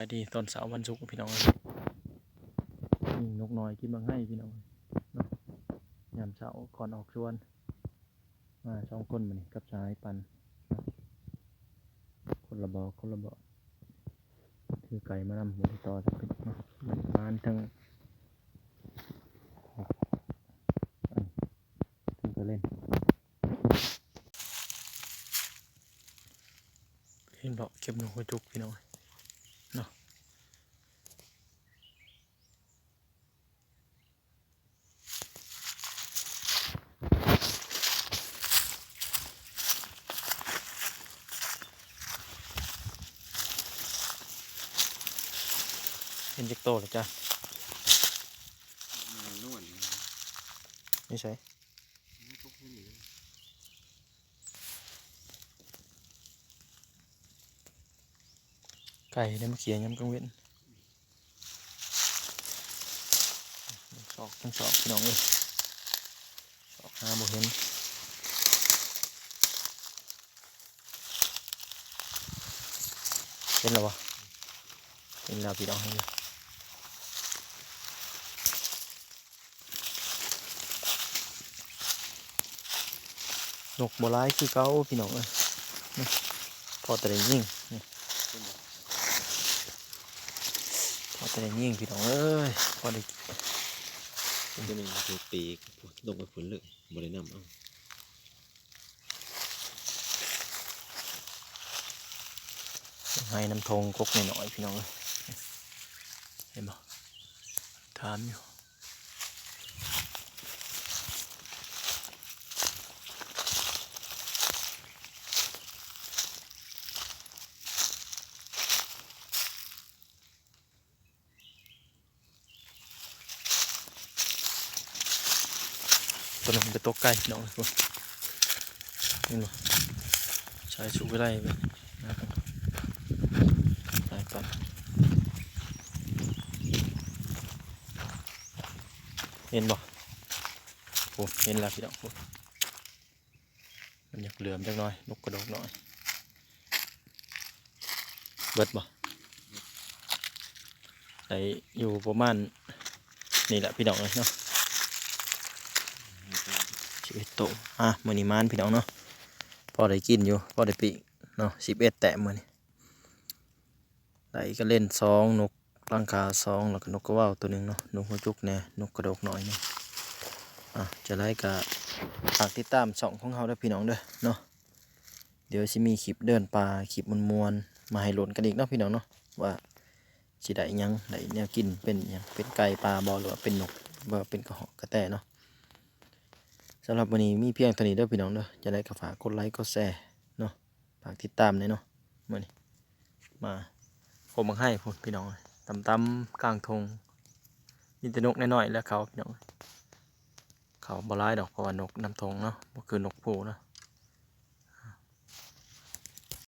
ไปดีตอนเสาร์วันศุกร์พี่น้องนี่นกน้อยกินบางให้พี่น้องเนาะยามเช้าก่อนออกชวนมาสองคนมันกับชายปันคนละบอกถือไก่มานำหัวต่อจะเป็นเนาะมันบ้านทั้งทั้งตัวเล่นเห็นบอกเก็บนกกระจุกพี่น้องเนาะเห็นเจ็กโตหรือจ้ะนี่ใช่ไก่ได้มาเขียย้ำกังเว้นทั้งสองพี่น้องเลยสอกหาบ่เห็นเห็นแล้ววะเห็นแล้วพี่น้องเห็นแล้วนกบัวลายคือเก้าพี่น้องเลยพอแต่ได้ยิงพอแต่ได้ยิงพี่น้องเอ้ยพอได้ตัวนี้คือปีกลงไปฝนเลยบริน้ำเอาให้น้ำทงกกหน่อยๆพี่น้องเอ้ยเห็นบ่ถามอยู่ตัวนึงจะตกไก่พี่น้องเลยเห็นบ่ใช้ชูไว้ไล่ไปไปก่อนเห็นบ่โอ้เห็นแล้วพี่น้องโอ้มันอยากเหลื่อมจังหน่อยนกกระโดดหน่อยเบิดบ่ได้อยู่ประมาณนี่แหละพี่น้องเลยเนาะ11ตัวมื้อนี้มานพี่น้องเนาะพอได้กินอยู่พอได้ปีเนาะ11แต้มมื้อนี้ได้ก็เล่น2นกลังคา2แล้วก็นกกระว่าวตัวหนึ่งเนาะนกหัวจุกแน่นกกระโดกหน่อยนี่จะไล่กับฝากติดตามช่องของเราด้วยพี่น้องเด้อเนาะเดี๋ยวสิมีคลิปเดินป่าคลิปมวนๆมาให้หล่นกันอีกเนาะพี่น้องเนาะว่าสิได้ยังได้แนวกินเป็นยังเป็นไก่ปลาบอหรือว่าเป็นนกบ่เป็นกระหอกกระแตเนาะสำหรับวันนี้มีเพียงเท่านี้เด้อพี่น้องเด้อจะได้ก็ฝากกดไลค์กดแชร์เนาะฝากติดตามเลยเนาะมื้อนี้มาผมมาให้พุ่นพี่น้องตำกลางทงมีแต่นกน้อยๆแล้วเขาพี่น้องเขาบ่ร้ายดอกเพราะว่านกน้ำทงเนาะก็คือนกผู้เนาะ